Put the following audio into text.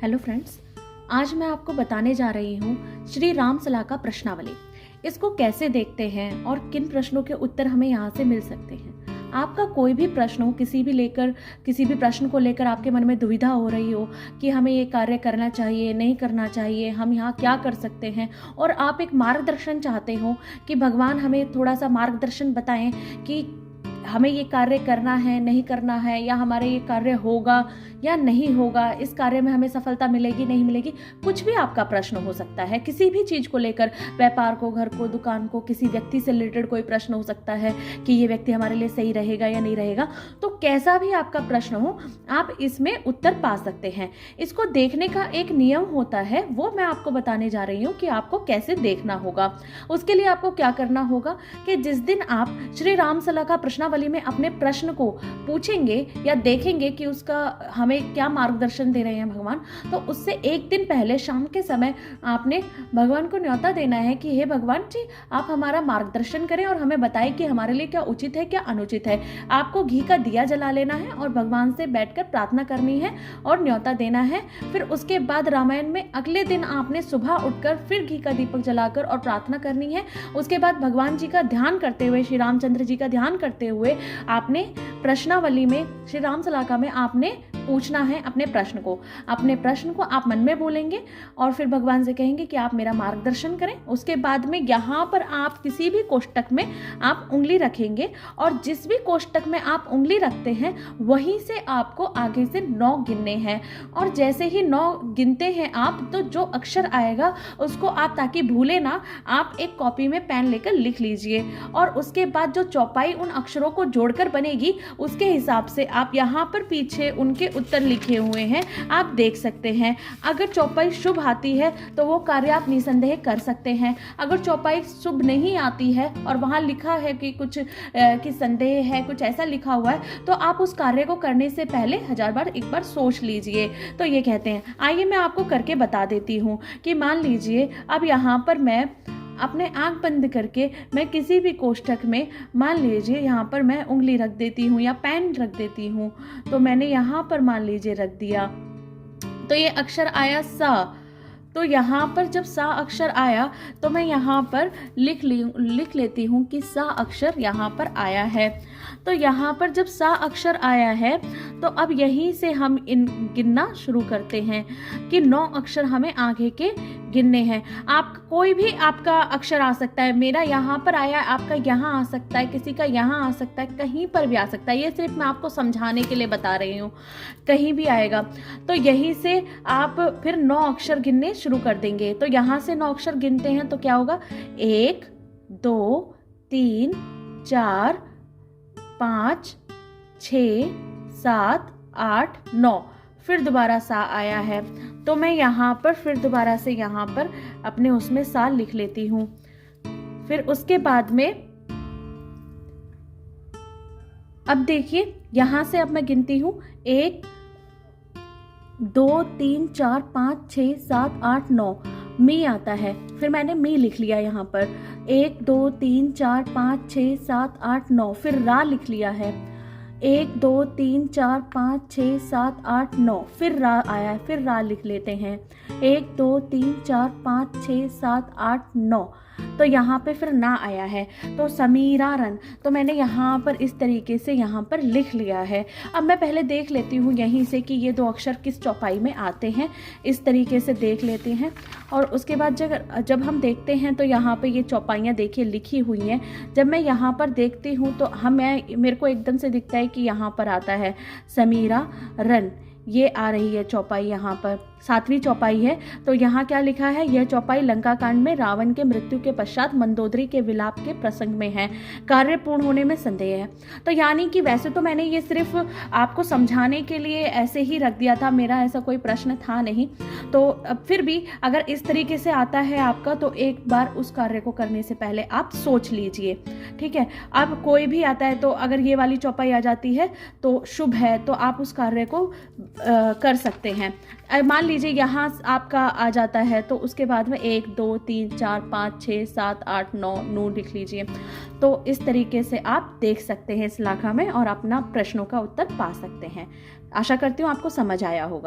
Hello friends, आज मैं आपको बताने जा रही हूँ श्री राम सलाह का प्रश्नावली। इसको कैसे देखते हैं और किन प्रश्नों के उत्तर हमें यहाँ से मिल सकते हैं। आपका कोई भी प्रश्न हो, किसी भी प्रश्न को लेकर आपके मन में दुविधा हो रही हो कि हमें ये कार्य करना चाहिए, नहीं करना चाहिए, हम यहाँ क्या कर सकते हैं, और आप एक मार्गदर्शन चाहते हो कि भगवान हमें थोड़ा सा मार्गदर्शन बताएं कि हमें ये कार्य करना है, नहीं करना है, या हमारे ये कार्य होगा या नहीं होगा, इस कार्य में हमें सफलता मिलेगी नहीं मिलेगी, कुछ भी आपका प्रश्न हो सकता है। किसी भी चीज़ को लेकर, व्यापार को, घर को, दुकान को, किसी व्यक्ति से रिलेटेड कोई प्रश्न हो सकता है कि ये व्यक्ति हमारे लिए सही रहेगा या नहीं रहेगा। तो कैसा भी आपका प्रश्न हो, आप इसमें उत्तर पा सकते हैं। इसको देखने का एक नियम होता है, वो मैं आपको बताने जा रही हूँ कि आपको कैसे देखना होगा। उसके लिए आपको क्या करना होगा कि जिस दिन आप श्री राम सलाह का प्रश्नावली में अपने प्रश्न को पूछेंगे या देखेंगे कि उसका हमें क्या मार्गदर्शन दे रहे हैं भगवान, तो उससे एक दिन पहले शाम के समय आपने भगवान को न्योता देना है कि हे भगवान जी, आप हमारा मार्गदर्शन करें और हमें बताएं कि हमारे लिए क्या उचित है, क्या अनुचित है। आपको घी का दिया जला लेना है और भगवान से बैठकर प्रार्थना करनी है और न्योता देना है। फिर उसके बाद रामायण में अगले दिन आपने सुबह उठकर फिर घी का दीपक जलाकर और प्रार्थना करनी है। उसके बाद भगवान जी का ध्यान करते हुए, श्री रामचंद्र जी का ध्यान करते हुए आपने प्रश्नावली में, श्री राम सलाह में आपने पूछना है अपने प्रश्न को आप मन में बोलेंगे और फिर भगवान से कहेंगे कि आप मेरा मार्गदर्शन करें। उसके बाद में यहाँ पर आप किसी भी कोष्टक में आप उंगली रखेंगे और जिस भी कोष्टक में आप उंगली रखते हैं वहीं से आपको आगे से 9 गिनने हैं। और जैसे ही 9 गिनते हैं आप, तो जो अक्षर आएगा उसको आप, ताकि भूले ना, आप एक कॉपी में पेन लेकर लिख लीजिए। और उसके बाद जो चौपाई उन अक्षरों को जोड़कर बनेगी, उसके हिसाब से आप यहाँ पर पीछे उनके उत्तर लिखे हुए हैं, आप देख सकते हैं। अगर चौपाई शुभ आती है तो वो कार्य आप निसंदेह कर सकते हैं। अगर चौपाई शुभ नहीं आती है और वहाँ लिखा है कि कुछ कि संदेह है, कुछ ऐसा लिखा हुआ है, तो आप उस कार्य को करने से पहले 1000 बार एक बार सोच लीजिए। तो ये कहते हैं। आइए मैं आपको करके बता देती हूँ कि मान लीजिए अब यहाँ पर मैं अपने आंख बंद करके मैं किसी भी कोष्ठक में, मान लीजिए यहाँ पर मैं उंगली रख देती हूँ या पेन रख देती हूँ। तो मैंने यहाँ पर मान लीजिए रख दिया, तो ये अक्षर आया सा। तो यहाँ पर जब सा अक्षर आया तो मैं यहाँ पर लिख लेती हूँ कि सा अक्षर यहाँ पर आया है। तो यहाँ पर जब सा अक्षर आया है तो अब यहीं से हम गिनना शुरू करते हैं कि 9 अक्षर हमें आगे के गिनने हैं। आप कोई भी आपका अक्षर आ सकता है, मेरा यहाँ पर आया, आपका यहाँ आ सकता है, किसी का यहाँ आ सकता है, कहीं पर भी आ सकता है। ये सिर्फ मैं आपको समझाने के लिए बता रही हूँ, कहीं भी आएगा। तो यहीं से आप फिर 9 अक्षर गिनने शुरू कर देंगे। तो यहाँ से 9 अक्षर गिनते हैं तो क्या होगा, 1 2 3 4 5 6 7 8 9। फिर दोबारा सा आया है तो मैं यहाँ पर फिर दोबारा से यहाँ पर अपने उसमें सा लिख लेती हूँ। फिर उसके बाद में अब देखिए, यहाँ से अब मैं गिनती हूँ 1 2 3 4 5 6 7 8 9। मी आता है, फिर मैंने मी लिख लिया यहाँ पर 1 2 3 4 5 6 7 8 9। फिर रा लिख लिया है 1 2 3 4 5 6 7 8 9। फिर रा आया है, फिर रा लिख लेते हैं 1 2 3 4 5 6 7 8 9। तो यहाँ पे फिर ना आया है, तो समीरा रन। तो मैंने यहाँ पर इस तरीके से यहाँ पर लिख लिया है। अब मैं पहले देख लेती हूँ यहीं से कि ये 2 अक्षर किस चौपाई में आते हैं, इस तरीके से देख लेते हैं। और उसके बाद जब हम देखते हैं तो यहाँ पे ये चौपाइयाँ देखिए लिखी हुई हैं। जब मैं यहाँ पर देखती हूँ तो मेरे को एकदम से दिखता है कि यहाँ पर आता है समीरा रन, ये आ रही है चौपाई। यहाँ पर 7वीं चौपाई है। तो यहाँ क्या लिखा है, यह चौपाई लंका कांड में रावण के मृत्यु के पश्चात मंदोदरी के विलाप के प्रसंग में है, कार्य पूर्ण होने में संदेह है। तो यानी कि वैसे तो मैंने ये सिर्फ आपको समझाने के लिए ऐसे ही रख दिया था, मेरा ऐसा कोई प्रश्न था नहीं। तो फिर भी अगर इस तरीके से आता है आपका, तो एक बार उस कार्य को करने से पहले आप सोच लीजिए, ठीक है। अब कोई भी आता है तो अगर ये वाली चौपाई आ जाती है तो शुभ है, तो आप उस कार्य को कर सकते हैं। मान लीजिए यहाँ आपका आ जाता है तो उसके बाद में 1 2 3 4 5 6 7 8 9 लिख लीजिए। तो इस तरीके से आप देख सकते हैं इस लाखा में और अपना प्रश्नों का उत्तर पा सकते हैं। आशा करती हूँ आपको समझ आया होगा।